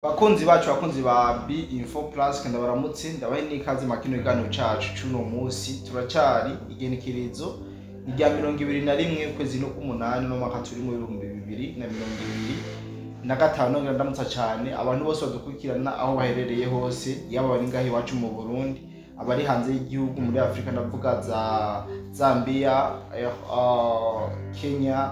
Bakunzi bacu bakunzi ba B Info Plus kanda baramutse ndabaye n'ikaze makino igano cacu cuno musi turacari igenekerezo rya 2021 kwezi no kumunani no mwaka turi mu 2025 ngira ndamutsa cyane abantu bose badukurikirana aho baherereye hose yaba bari ngahe iwacu mu Burundi abari hanze y'igihugu muri Afrika ndavuga za Zambia, Kenya,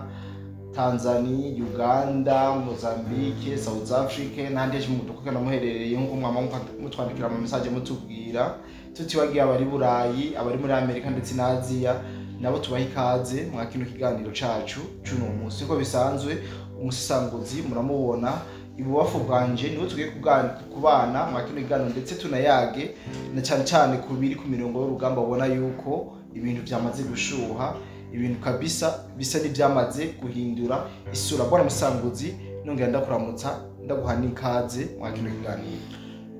Tanzania, Uganda, Mozambique, South Africa n'ahandi mu dukurikirana muherereye nko mwama mutwandikira mu message mutubwira tutibagiye abari Burayi abari muri Amerika ndetse na Aziya nabo tubaha ikaze mwa kino kiganiro cacu cuno musi ko bisanzwe umusisanguzi muramubona ibubafu bwanje niwe tugiye kubana mwa kino kiganiro ndetse tunayage na cyane kubiri ku mirongo y'urugamba ubona yuko ibintu byamaze gushuha ibintu kabisa bisa n'ibyamaze guhindura isura bwana musanguzi nongera ndakuramutsa ndaguha n'ikaze mwa kino kiganiro.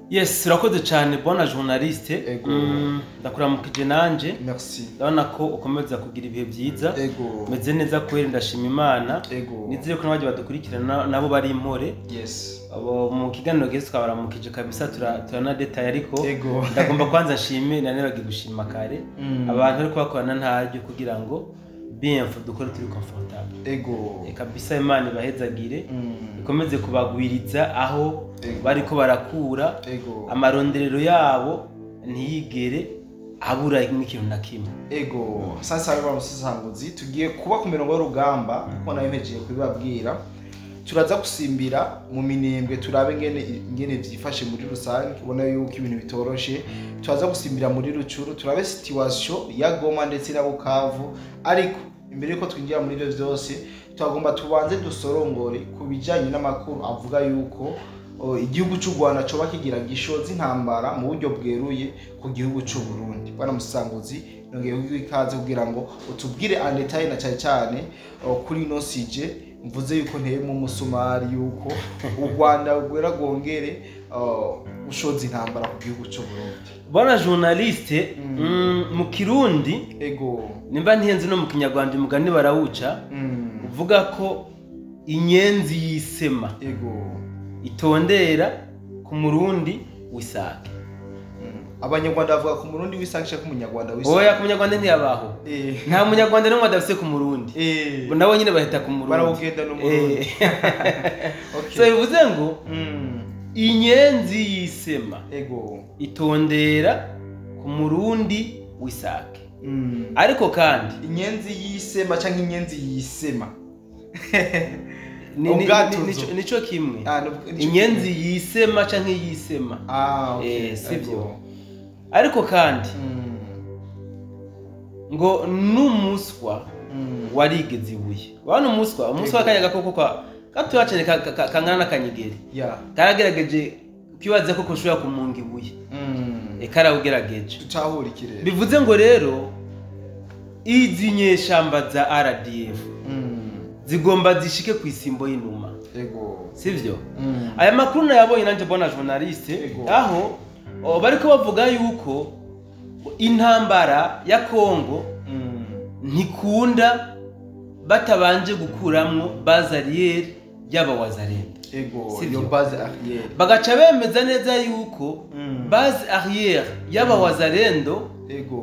Yes, urakoze cyane bwana journaliste. Ndakuramukije nanje. Merci. Ndabona ko ukomeza kugira ibihe byiza. Meze neza kweri ndashima Imana. Nizire ko nabaje badukurikirana nabo bari impore. Yes. Abo mu kiganiro gese twabaramukije kabisa turana detail ariko ndagomba kwanza nshime naneraga gushima kare. Abantu ariko bakorana ntajye kugira ngo bien dukore turi comfortable. Kabisa Imana ibahezagire. Ikomeze kubagwiriza aho bariko barakura amaronderero yabo ntiyigere abura ikintu na kimwe. Sasa rero musisanguzi tugiye kuba ku mirongo y'urugamba kuko nayo mpejeje kubibabwira turaza gusimbira mu minembwe turabe ngene vyifashe muri rusange ubona yuko ibintu bitoroshe turaza gusimbira muri Rucuru turabe situation ya Goma ndetse na Bukavu ariko imbere yuko twinjira muri byo byose twagomba tubanze dusorongore kubijanye n'amakuru avuga yuko igihugu cy'u Rwanda cyo bakigira gishoza intambara mu buryo bweruye ku gihugu cy'u Burundi. Bwana musanguzi nongeye kwikaze kugira ngo utubwire en detail na cyane kuri no sije mvuze yuko nteye mu musumari yuko u Rwanda rwera gongere ushoza intambara ku gihugu cy'u Burundi. Bwana journaliste mu Kirundi nimba ntihenze no mu Kinyarwanda umugani barawuca uvuga ko inyenzi yisema itondera ku Murundi wisake. Abanyarwanda bavuga ku Murundi wisake ku Munyarwanda wisake. Oya ku Munyarwanda ntiyabaho. Nta Munyarwanda n'umwe adafise ku Murundi. Nabo nyine bahita ku Murundi. Barawugenda no Murundi. So bivuze ngo inyenzi yisema itondera ku Murundi wisake. Ariko kandi inyenzi yisema canke inyenzi yisema nico kimwe. Inyenzi yisema canke yisema. Sivyo. Ariko kandi ngo numuswa warigeze ibuye. Wana umuswa kanya gakoko kwa gatoya cyane kangana nakanyigeri. Karagerageje kwibaza ko koshobora kumunga ibuye. Karawugerageje. Tutahurikire. Bivuze ngo rero izi nyeshamba za RDF zigomba zishike ku isimbo y'inuma. Sivyo? Aya makuru nayabonye nanje bwana journaliste aho bariko bavuga yuko intambara ya Kongo ntikunda batabanje gukuramwo base arrière y'abawazarenda. Sivyo base arrière. Bagaca bemeza neza yuko base arrière y'abawazarendo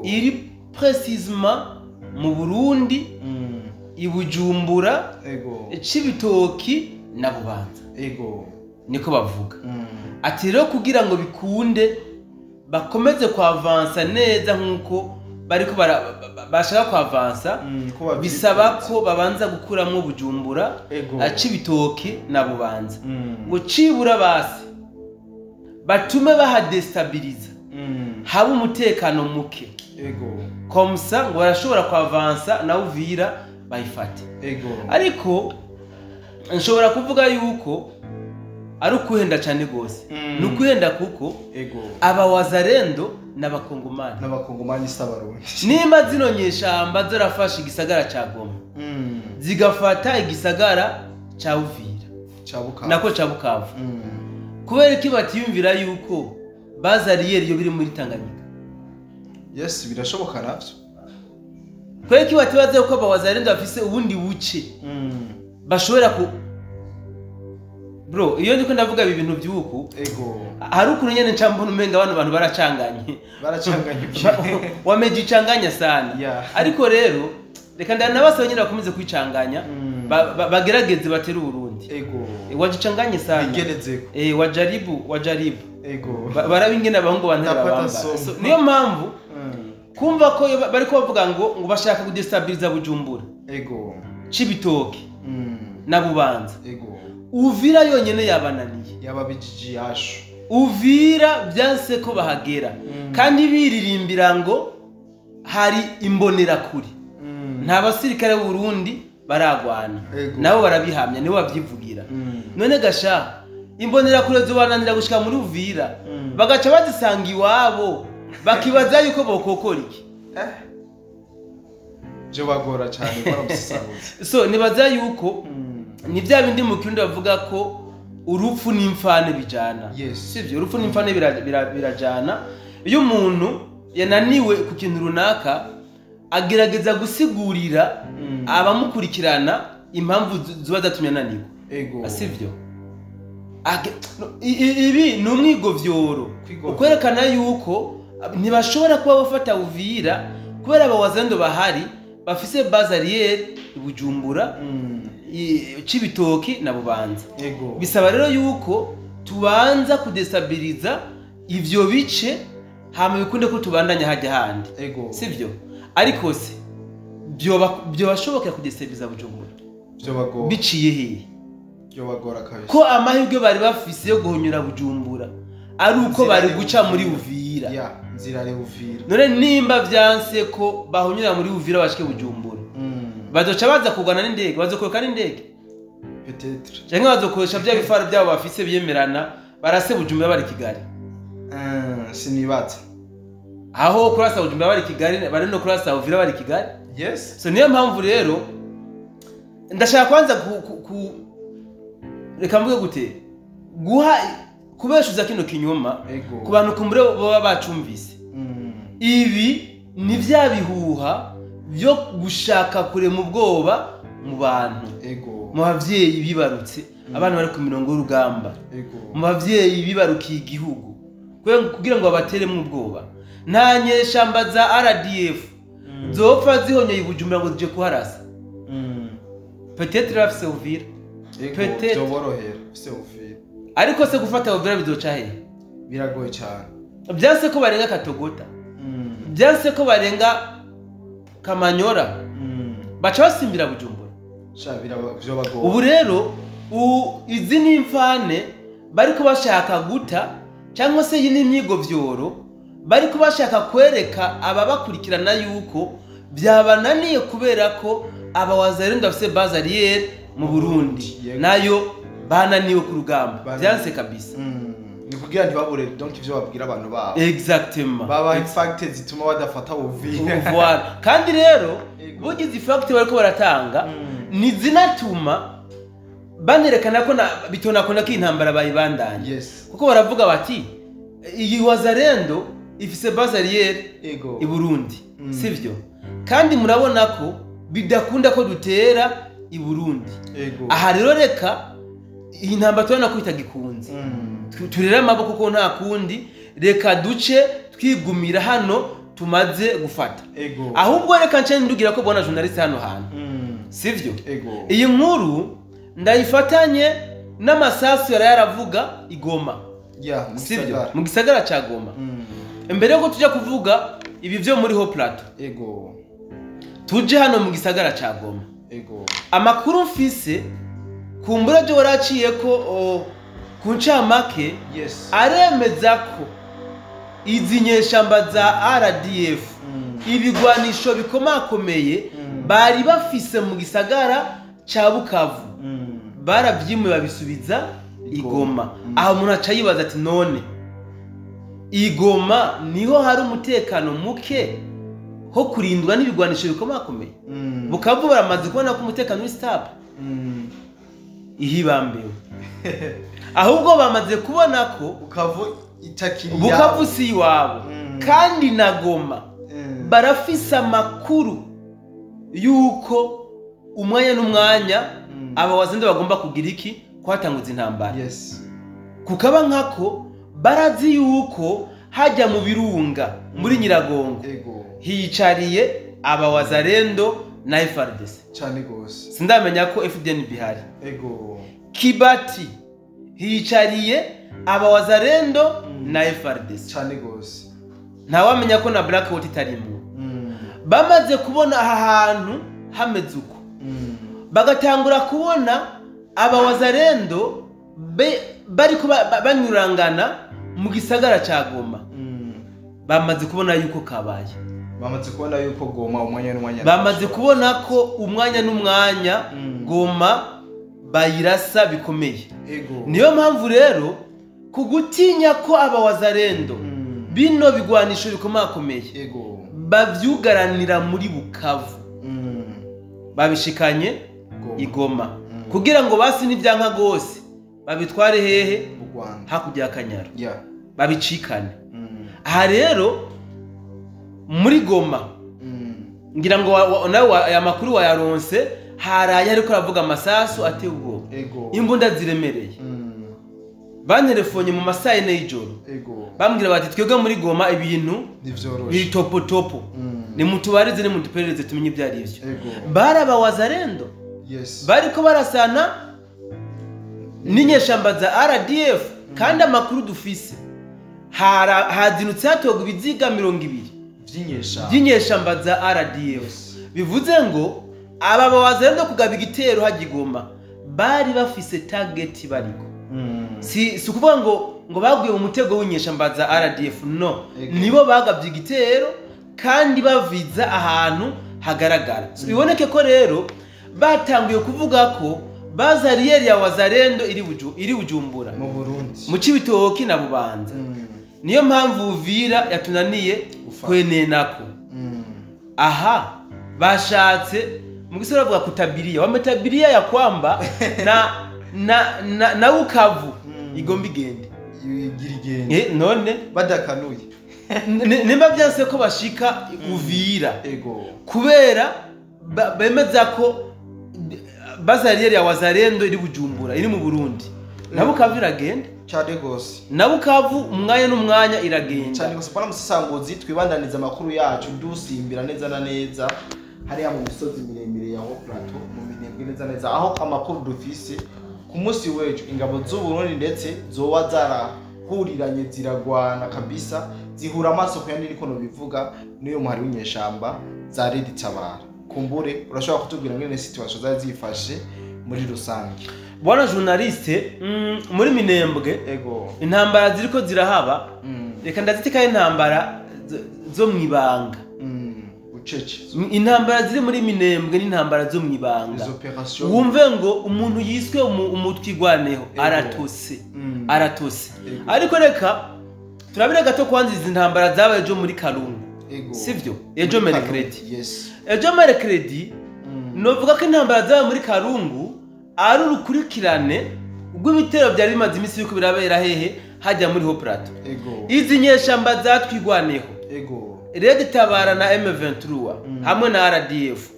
iri précisément mu Burundi Ibujumbura Cibitoki na Bubanza. Niko bavuga. Ati rero kugira ngo bikunde bakomeze kwavansa neza nkuko bariko bashaka kwavansa bisaba ko babanza gukuramwo Bujumbura Cibitoki na Bubanza ngo cibura basi batume bahadestabiliza haba umutekano muke komsa ngo barashobora kwavansa na Uvira bayifate. Ariko nshobora kuvuga yuko ari ukuhenda cyane gose. Nukuhenda kuko abawazarendo n'abakongomani s'abarundi. Nimba zino nyeshamba zarafashe igisagara ca Goma. Zigafata igisagara ca Uvira. Nako ca Bukavu. Kubera ki batiyumvira yuko bazariyeri yo biri muri Tanganyika. Yes, birashoboka navyo. Kubera ki batibaze ko abawazarendo bafise ubundi buce bashobora bro iyo ndiko ndavuga ibi bintu by'uku hari ukuntu nyene ncambona umenga abantu baracanganye wamejicanganya sana ariko rero reka ndanabasaba nyine bakomeze kwicanganya bagerageze batera Burundi wajicanganye sana wajaribu barabingena abahungu bantera bamba niyo mpamvu kumva ko bari ko bavuga ngo bashaka kudestabiliza Bujumbura Cibitoke na Bubanza Uvira yonyene yabananiye yababijiji yasho Uvira byanse ko bahagera kandi biririmbira ngo hari imbonera kuri nta basirikare b'u Burundi baragwana nabo barabihamya nibo bavyivugira none gasha imbonera kure zo bananira gushika muri Uvira bagaca bazisanga iwabo bakibaza yuko bokokora iki je bagora cyane baramusisaguza so nibaza yuko ni bya bindi mu kirundi bavuga ko urupfu n'imfane bijana sivyo urupfu n'imfane birajana iyo umuntu yananiwe ku kintu runaka agerageza gusigurira abamukurikirana impamvu zuba zatumye ananiwe sivyo ibi ni umwigovyoro ukwerekana yuko ntibashobora kuba bafata Uvira kubera abawazendo bahari bafise base arrière Bujumbura Cibitoki na Bubanza bisaba rero yuko tubanza kudestabiliza ivyo bice hama bikunde ko tubandanya hajya handi sivyo ariko se byo bashoboka kudestabiliza Bujumbura byo bagora biciye he byo bagora kabisa ko amahirwe bari bafise yo guhonyura Bujumbura ari uko bari guca muri Uvira nzirare Uvira none nimba vyanse ko bahonyura muri Uvira bashike Bujumbura bazoca baza kugana n'indege bazokoka n'indege peut-être cyangwa bazokoresha bya bifara byabo bafise byemerana barase Bujumbura bari Kigali sinibatse aho kurasa Bujumbura bari Kigali bari no kurasa Uvira bari Kigali so niyo mpamvu rero ndashaka kwanza reka mvuge gute guha kubeshuza kino kinyoma ku bantu kumbure baba bacumvise ibi ni bya bihuha byo gushaka kure mu bwoba mu bantu mu bavyeyi bibarutse abantu bari ku mirongo y'urugamba mu bavyeyi bibarukiye igihugu kugira ngo babatere mu bwoba nta nyeshamba za RDF zopfa zihonyeye Bujumbura ngo zije kuharasa peut-être rafise Uvira peut-être borohera fise Uvira ariko se gufata Uvira bizoca he biragoye cyane byanse ko barenga Katogota byanse ko barenga Kamanyora baca basimbira Bujumbura shabira byo bagora ubu rero izi ni imfane bariko bashaka guta cyangwa se iyi ni imyigovyoro bariko bashaka kwereka ababakurikirana yuko byabananiye kubera ko abawazarendo bafise base arrière mu Burundi nayo bananiwe ku rugamba byanse kabisa ni kugira ntibabure donc ivyo babwira abantu babo exactement baba fact zituma badafata Uvira voilà kandi rero bugize fact bariko baratanga ni zinatuma banerekana ko bitona ko intambara bayibandanye kuko baravuga bati iyi wazarendo ifise base arrière i Burundi sivyo kandi murabona ko bidakunda ko dutera i Burundi aha rero reka iyi ntambara tubona ko itagikunze turera amaboko ko nta kundi reka duce twigumira hano tumaze gufata ahubwo reka nce ndugira ko bona journalist hano hantu sivyo iyi nkuru ndayifatanye n'amasasu yaravuga igoma sivyo mu gisagara ca Goma imbere yo tujya kuvuga ibi byo muri Ho Plateau tuje hano mu gisagara ca Goma amakuru mfise kumbura byo waraciye ko ku ncamake aremeza ko izi nyeshamba za RDF ibigwanisho bikomakomeye bari bafise mu gisagara ca Bukavu baravyimuye babisubiza igoma aho umuntu aca yibaza ati none igoma niho hari umutekano muke ho kurindwa n'ibigwanisho bikomakomeye Bukavu baramaze kubona ko umutekano uri stable ihibambewe ahubwo bamaze kubona ko Bukavu si iwabo kandi na Goma barafise amakuru yuko umwanya n'umwanya aba wazende bagomba kugira iki kwatanguza intambara yes kukaba nkako barazi yuko hajya mu birunga muri Nyiragongo hiyicariye aba wazalendo na FARDC cyane gose sindamenya ko FDN bihari Kibati hiyicariye aba wazalendo na FARDC cyane gose ntawamenya ko na Blackout itarimo bamaze kubona aha hantu hameze uko bagatangura kubona aba wazalendo bari banyurangana mu gisagara ca Goma bamaze kubona yuko kabaye bamaze kubona yuko Goma umwanya n'umwanya bamaze kubona ko umwanya n'umwanya Goma bayirasa bikomeye niyo mpamvu rero kugutinya ko aba wazalendo bino bigwanisho bikomakomeye bavyugaranira muri Bukavu babishikanye igoma kugira ngo basi n'ivyanka gose babitware hehe hakujya Akanyaru babicikane aha rero muri Goma ngira ngo nawe aya makuru wayaronse haraye ariko aravuga amasasu ateye ubwoba imbunda ziremereye banterefonye mu masaha y'ijoro bambwira bati twebwe muri Goma ibintu biri topo ni mutubarize ni muduperereze tumenye ibyari ivyo baraba wazalendo bariko barasana n'inyeshamba za RDF kandi amakuru dufise hadinutse hatogwa ibiziga 200 by'inyeshamba za RDF bivuze ngo aba wazalendo kugaba igitero hagigoma bari bafise target bariko si kuvuga ngo baguye mu mutego w'inyeshamba za RDF no nibo bagabye igitero kandi baviza ahantu hagaragara biboneke ko rero batanguye kuvuga ko bazariyeri ya wazalendo iri Bujumbura mu Burundi mu Cibitoki na Bubanza niyo mpamvu Uvira yatunaniye kwenenako aha bashatse mu gisoro bavuga kutabiriya wametabiriya ya kwamba na Bukavu igomba igende none badakanuye nimba byanse ko bashika Uvira kubera bemeza ko bazariyeri ya wazalendo iri Bujumbura iri mu Burundi na Bukavu iragenda cyane gose na Bukavu umwanya n'umwanya iragenda cyane gose para musasangozi twibandaniza amakuru yacu dusimbira neza na neza hariya mu misozi miremire ya Plateau mu minembwe neza aho amakuru dufise ku munsi wejo ingabo z'u Burundi ndetse zowa zarahuriranye ziragwana kabisa zihura amaso ko yandi niko no bivuga niyo muhari w'inyeshamba za Red Tabara kumbure urashobora kutubwira ngene situation zari zifashe muri rusange bwana journaliste muri Minembwe intambara ziriko zirahaba reka ndazitikaye intambara zo mwibanga ucece intambara ziri muri Minembwe n'intambara zo mwibanga wumve ngo umuntu yiswe umutwigwaneho aratose ariko reka turabire gato kwanziza intambara zabaye jo muri Kalungu sivyo ejo Mercredi novuga ko intambara zabaye muri Kalungu ari urukurikirane rw'ibitero byari bimaze iminsi biko birabera hehe hajya muri Plateau izi nyeshamba zatwigwaneho Red Tabara na M23 hamwe na RDF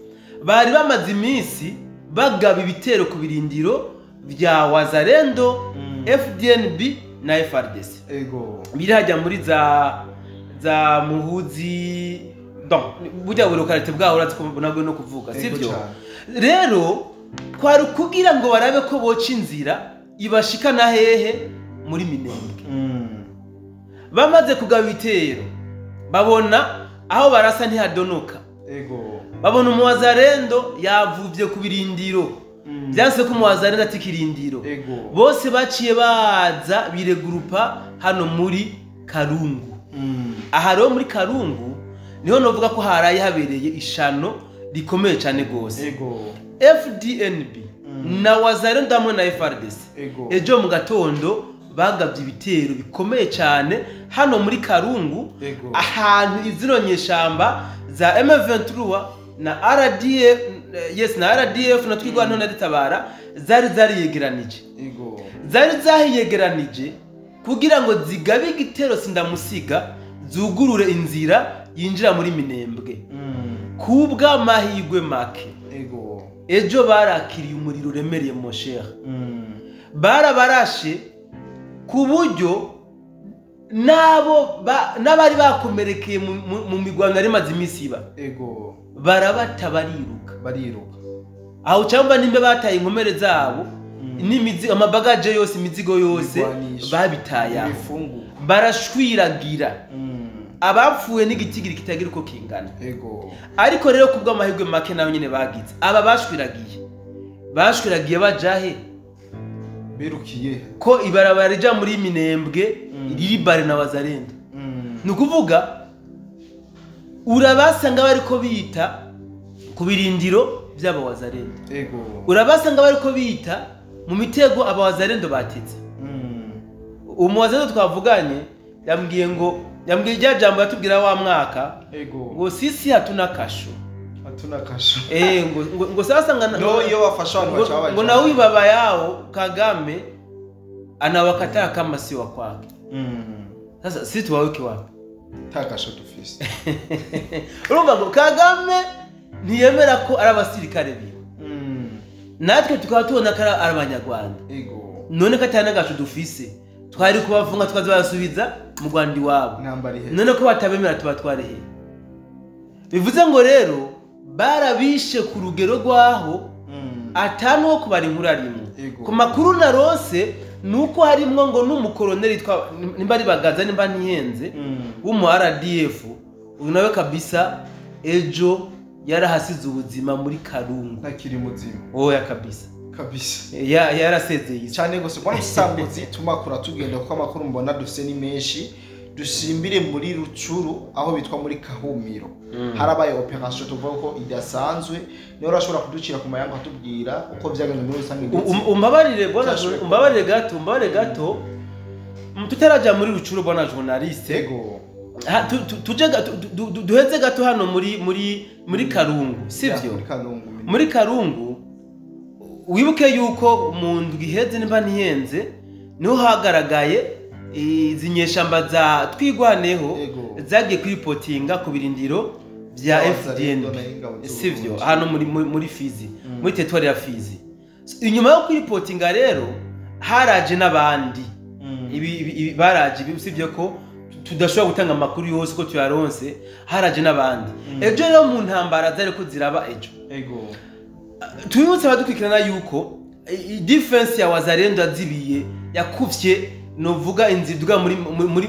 bari bamaze iminsi bagaba ibitero ku birindiro bya wazalendo FDNB na FARDC biri hajya muri za Muhuzi burya burokarate bwaho urazi ko nabwo no kuvuga sivyo rero kwari kugira ngo barabe ko boca inzira ibashikana hehe muri Minembwe bamaze kugaba ibitero babona aho barasa ntihadonoka babona umuwazalendo yavuvye ku birindiro byanse ko umuwazalendo atikirindiro bose baciye baza biregurupa hano muri Kalungu aha rero muri Kalungu niho novuga ko haraye habereye ishano rikomeye cyane gose FDNB na wazalendo hamwe na FARDC ejo mu gatondo bagabye ibitero bikomeye cyane hano muri Kalungu ahantu izironyeshamba za M23 na RDF na RDF na twigwana na Tabara zari yegeranije kugira ngo zigabe igitero sindamusiga zugurure inzira yinjira muri Minembwe kubwa mahigwe make ejo barakiriye umuriro remereye mon cher barabarashe ku buryo n'abari bakomerekeye mu migwano yari imaze iminsi iba barabata bariruka aho cyangwa nimba bataye inkomere zabo amabagaje yose imizigo yose babitaye barashwiragira abapfuye n'igitigiri kitagira uko kingana ariko rero kubwo amahirwe make nayo nyine bagize aba bashwiragiye bajahe birukiye ko ibarabara rija muri Minembwe riri bare na Wazalendo nukuvuga urabasanga bariko bita ku birindiro by'aba Wazalendo urabasanga bariko bita mu mitego aba Wazalendo batitse Wazalendo twavuganye yambwiye rya jambo yatubwira wa mwaka ngo sisi hatuna kasho ngo sasa iyo wafasha abantu bachabaje ngo nawe baba yao Kagame anawakataa kama si wa kwake sasa sisi tuwaweke wapi takasho tufise urumva ngo Kagame ntiyemera ko ari abasirikare biwe natwe tukaba tubona ko ari abanyarwanda none katana gasho dufise twari kubafunga tukazabasubiza mu Rwanda iwabo none ko batabemera tubatwarehe bivuze ngo rero barabishe ku rugero rwaho atanu wo kubara inkuru arimwe ku makuru narose nuko harimwo ngo n'umukoroneri nimba ari Bagaza nimba ntihenze w'umu RDF unawe kabisa ejo yarahasize ubuzima muri Karungu ntakiri muzima oya kabisa yarasezeye cyane gose kwa musanguzi tumakura tugenda kuko amakuru mbona dufise ni menshi dusimbire muri Rucuru aho bitwa muri Kahumiro harabaye operation tuvuga ko idasanzwe niyo rashobora kuducira ku mayanga atubwira uko byagenze muri rusange umbabarire gato tutaraja muri Rucuru bona journaliste duheze gato hano muri Karungu sivyo muri Karungu wibuke yuko umuntu giheze nimba ntihenze niho hagaragaye izinyeshamba za twigwaneho zagiye kuripotinga ku birindiro bya FDN sivyo hano muri Fizi muri territoire ya Fizi inyuma yo kuripotinga rero haraje n'abandi ibi baraje sivyo ko tudashobora gutanga amakuru yose ko tuyaronse haraje n'abandi ejo rero mu ntambara zari ko ziraba ejo tuyibutse badukwikirana yuko defense ya Wazalendo azibiye yakuvye novuga inziduga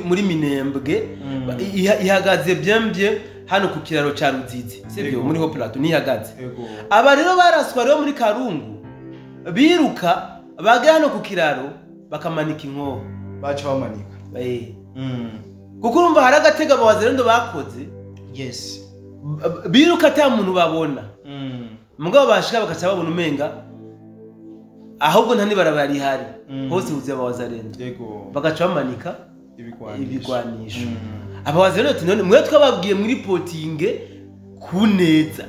muri Minembwe ihagaze byembye hano ku kiraro ca Ruzizi sivyo muri ho plateau nihagaze aba rero baraswa rero muri Karungu biruka bagera hano ku kiraro bakamanika inkoho baca bamanika kuko urumva hari agatega Wazalendo bakoze biruka ata muntu babona mugabo bashika bakaca babona umenga ahubwo ntani barabara ihari hose huze Wazalendo bagaca bamanika ibigwanisho Wazalendo none mwe twababwiye muri reporting kuneza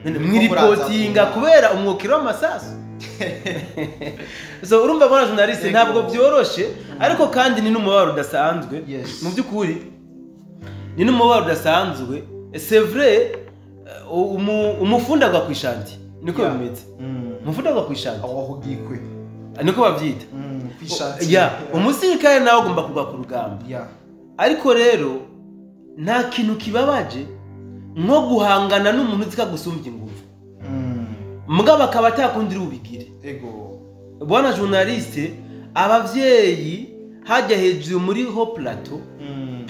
muri reporting kubera umwokero w'amasasu so urumva bana journaliste ntabwo byoroshe ariko kandi ni n'umubaro udasanzwe mu byukuri ni n'umubaro udasanzwe c'est vrai umufunda gwa kwishanti niko bimeze umufunda gwa kwishanti aho gikwe niko bavyita kwishanti umusirikare nawe ugomba kugwa ku rugamba ariko rero nta kintu kibabaje nko guhangana n'umuntu uzika gusumbya ingufu mugabo akaba atakundira ubigire bwana journaliste abavyeyi hajya hejuru muri ho plateau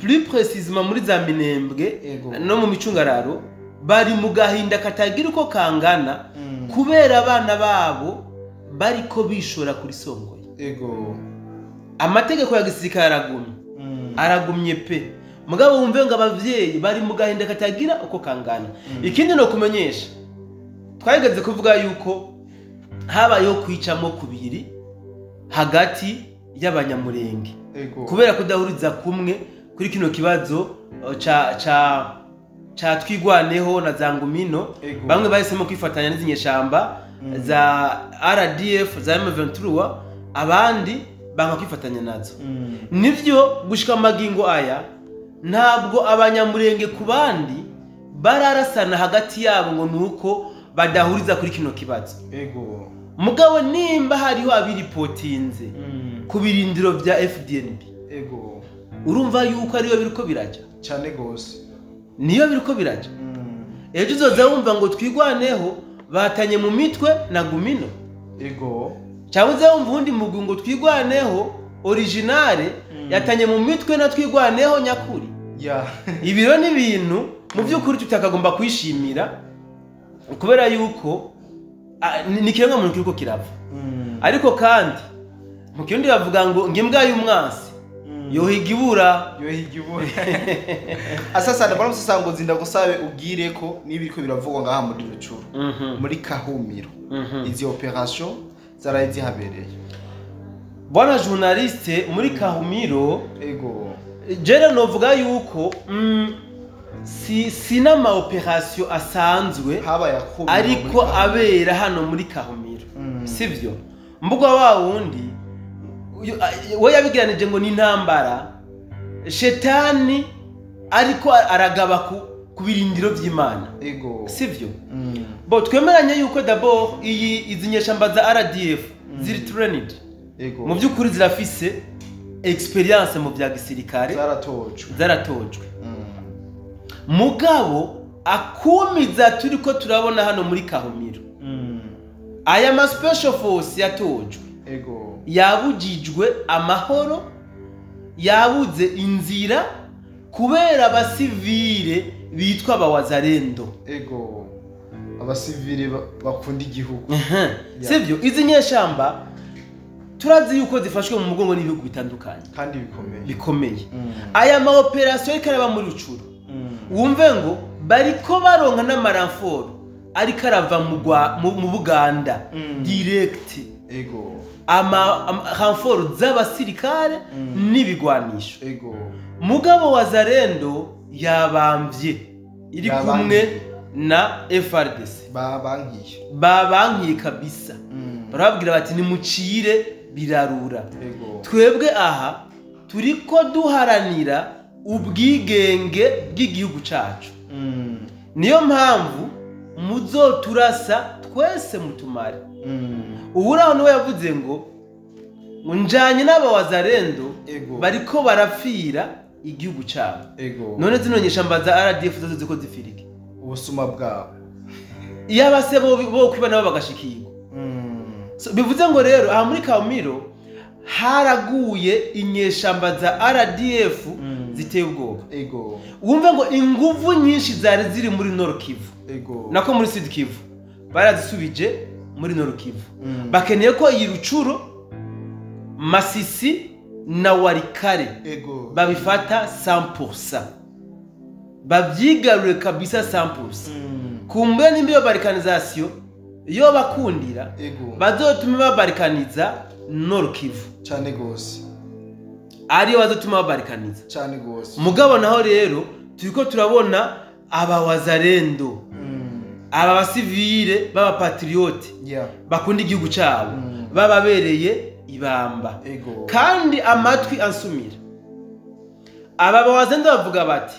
plus précisément muri za Minembwe no mu micungararo bari mu gahinda katagira uko kangana kubera abana babo bariko bishora kuri Songoye amategeko ya gisirikare aragumye pe mugabo wumve ngo abavyeyi bari mu gahinda katagira uko kangana ikindi no kumenyesha twageze kuvuga yuko habayeho kwicamo kubiri hagati y'abanyamurenge kubera kudahuriza kumwe kuri kino kibazo cha twigwaneho na zangumino bamwe bahisemo kwifatanya n'izinyeshamba za RDF za M23 abandi banga kwifatanya nazo nivyo gushika magingo aya ntabwo abanyamurenge ku bandi bararasana hagati yabo ngo nuko badahuriza kuri kino kibazo mugabo nimba hariho abiripotinze ku birindiro bya FDNB ego urumva yuko ariyo biriko biraja cyane gose niyo biriko biraja ejo uzoza wumva ngo twigwaneho batanye mu mitwe na Gumino ego cyangwa uza wumva undi mugwi ngo twigwaneho originale yatanye mu mitwe na twigwaneho nyakuri ibiro ni ibintu mu by'ukuri tutakagomba kwishimira kubera yuko ni kiremwa muntu kiriko kirava ariko kandi mu kirundi bavuga ngo ngimbwa y'umwansi yohigibura asasana bari musango ndagusabe ubwire ko nibiriko biravugwa ngaha muri Rucuru muri Kahumiro izi operation zaraye zihabereye bwana journaliste muri Kahumiro ego jere novuga yuko si nama operation asanzwe ariko abera hano muri Kahumiro sivyo mbuga wa wundi we yabigiranije ngo ni intambara shetani ariko aragaba ku birindiro by'Imana ego sivyo bo twemeranye yuko d'abord izi nyeshamba za RDF ziri trained ego mu by'ukuri zirafise experience mu bya gisirikare zaratojwe mugabo akumiza turiko turabona hano muri Kahumiro aya ma special force yatojwe ego yabujijwe amahoro yabuze inzira kubera abasivile bitwa abawazarendo ego abasivile bakunda igihugu sivyo izi nyeshamba turazi yuko zifashwe mu mugongo n'ibihugu bitandukanye kandi bikomeye aya ma operation ikaraba muri Rucuru wumve ngo bariko baronka n'amaranforo ariko arava mu Buganda direct ego ranforo z'abasirikare n'ibigwanisho ego mugabo wa Zarendo yabamvye iri kumwe na FRDC babankiye kabisa barababwira bati nimucire birarura twebwe aha turiko duharanira ubwigenge bw'igihugu cacu niyo mpamvu muzoturasa twese mutumare uburaho niwe yavuze ngo njanye n'abawazarendo bariko barapfira igihugu cabo none zino nyeshamba za RDF zoze ziko zifirike ubusuma bwabo iyabase bo kwiba nabo bagashikirwa bivuze ngo rero aha muri Kahumiro haraguye inyeshamba za RDF ziteye ubwoba wumve ngo inguvu nyinshi zari ziri muri Nord Kivu nako muri Sud Kivu barazisubije muri Nord Kivu bakeneye ko iyi Rucuru Masisi na Warikare babifata 100% babyigarure kabisa 100% kumbe nimbiyo barikanization yo bakundira bazotuma babarikaniza Nord Kivu cyane gose ariyo bazotuma babarikaniza cyane gose mugabo naho rero turiko turabona abawazarendo aba basivile baba patriote bakunda igihugu cyabo bababereye ibamba kandi amatwi ansumira aba bawazarendo bavuga bati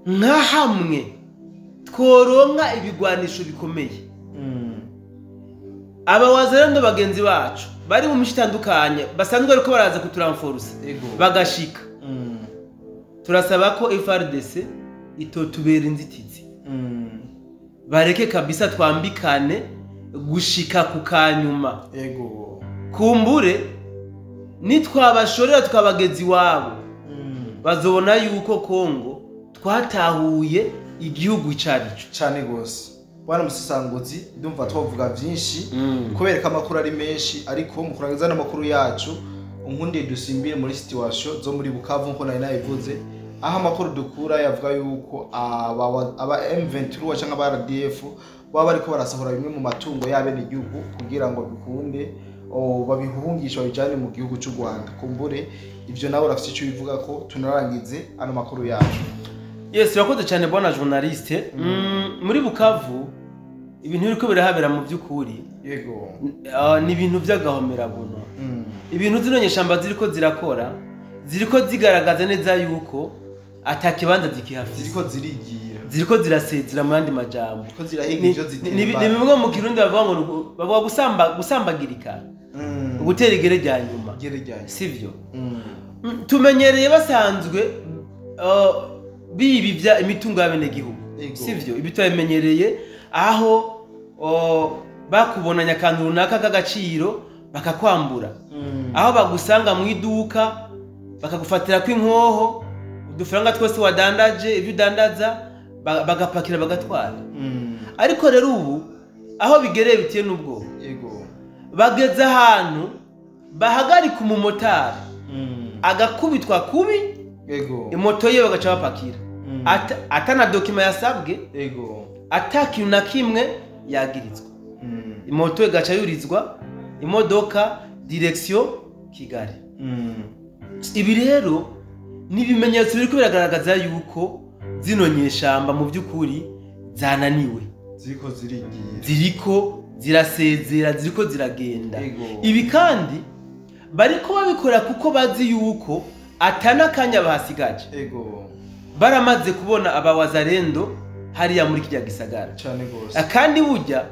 nka hamwe tworonka ibigwanisho bikomeye abawazarendo bagenzi bacu bari mu mishitandukanye basanzwe ariko baraza kuturanforce bagashika turasaba ko FRDC itotubera inzitizi bareke kabisa twambikane gushika ku kanyuma kumbure nitwabashorera twabagezi wabo bazobona yuko Kongo twatahuye igihugu cyarico cyane gose bwana musisanguzi ndumva twavuga byinshi kubereka amakuru ari menshi ariko mukurangiza n'amakuru yacu unkundiye dusimbire muri situation zo muri Bukavu nko nari nayivuze aho amakuru dukura yavuga yuko aba M23 cyangwa aba RDF baba bariko barasahura bimwe mu matungo y'abene igihugu kugira ngo bikunde babihungisha babijane mu gihugu cy'u Rwanda kumbure ivyo nawe urafite icyo bivuga ko tunarangize ano makuru yacu. Yes, yakoze cyane bwana journaliste. Muri Bukavu ibintu biriko birahabera mu by'ukuri. Yego. Ni ibintu by'agahomera buno. Ibintu zinonyeshamba ziriko zirakora ziriko zigaragaza neza yuko atakibanza zikihafite. Ziriko zirigira. ziriko zirasezera mu yandi majambo ko zirahiga ivyo zitemba ni bimwe mu kirundi bavuga ngo gusambagirika gutera igere rya nyuma sivyo tumenyereye basanzwe bibivya imitungo y'abene gihugu sivyo ibi twabimenyereye aho bakubonanya akantu runaka k'agaciro bakakwambura aho bagusanga mu iduka bakagufatira kw'inkoho udufaranga twose wadandaje ibyo udandaza bagapakira bagatwara ariko rero ubu aho bigereye bitiye n'ubwo bageze ahantu bahagarika umumotari agakubitwa kubi imoto ye bagaca bapakira atana dokima yasabwe atakintu na kimwe yagirizwa imoto igaca yurizwa imodoka direction Kigali ibi rero ni ibimenyetso biriko biragaragaza yuko zino nyeshamba mu by'ukuri zananiwe ziriko zirasezera ziriko ziragenda ibi kandi bariko babikora kuko bazi yuko atana kanya bahasigaje baramaze kubona abawazarendo hariya muri kijya gisagara cyane gose kandi burya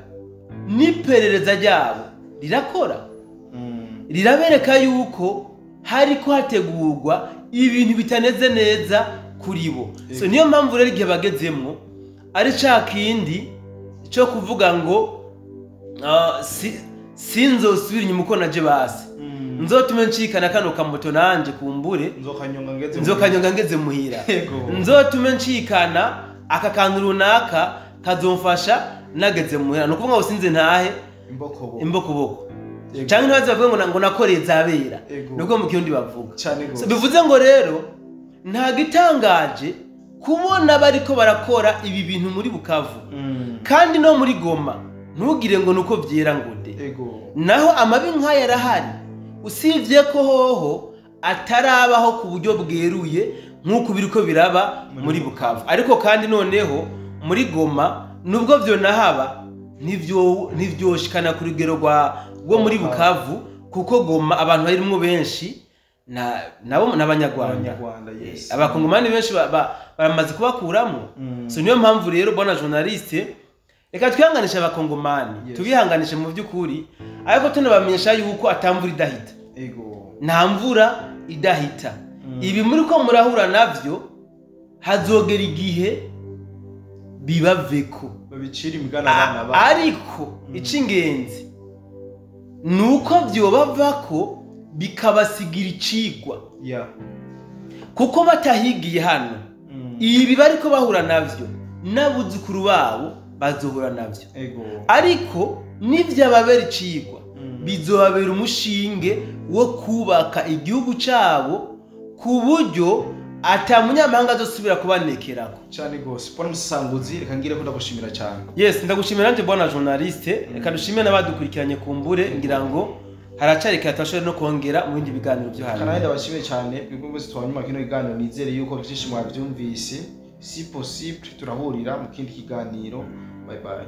n'iperereza ryabo rirakora rirabereka yuko hariko hategurwa ibintu bitaneze neza kuri bo so niyo mpamvu rero igihe bagezemwo ari cakindi cyo kuvuga ngo sinzosubira inyuma uko naje basi nzotume ncikana kano kamoto nanje kumbure nzokanyonga ngeze muhira nzotume ncikana aka kantu runaka kazomfasha nageze muhira no kuvuga ngo sinze ntahe imbokoboko cyangwa ntaze bavuga ngo nakoreye zabera nubwo mu kirundi bavuga bivuze ngo rero nta gitangaje kubona bariko barakora ibi bintu muri Bukavu kandi no muri Goma ntugire ngo nuko vyera ngode naho amabi nk'aya yarahari usivye ko hoho atarabaho ku buryo bweruye nk'uko biriko biraba muri Bukavu ariko kandi noneho muri Goma nubwo byo nahaba nivyoshikana ku rugero rwo muri Bukavu kuko Goma abantu barimwo benshi nabo n'abanyarwanda abakongomani benshi baramaze kubakuramo so niyo mpamvu rero bona journaliste reka twihanganisha abakongomani tubihanganishe mu by'ukuri ariko tunabamenyesha yuko atamvura idahita nta mvura idahita ibi muri ko murahura navyo hazogera igihe bibaveko babicira imigana abana ariko icingenzi nuko vyobavako bikabasigira icigwa kuko batahigiye hano ibi bariko bahura navyo n'abuzukuru babo bazohura navyo ariko nivyababera icigwa bizobabera umushinge wo kubaka igihugu cabo ku buryo ata munyamahanga azosubira kubanekerako cyane gose Paul Musanguzi reka ngire ko ndagushimira cyane yes ndagushimira nje bona journaliste reka dushimire n'abadukurikiranye kumbure ngira ngo haracari katashobora no kongera mu bindi biganiro byo hano kandi ndabashimiye cyane bwo bose twanyuma kino kiganiro nizere yuko byinshi mwabyumvise si possible turahurira mu kindi kiganiro bye bye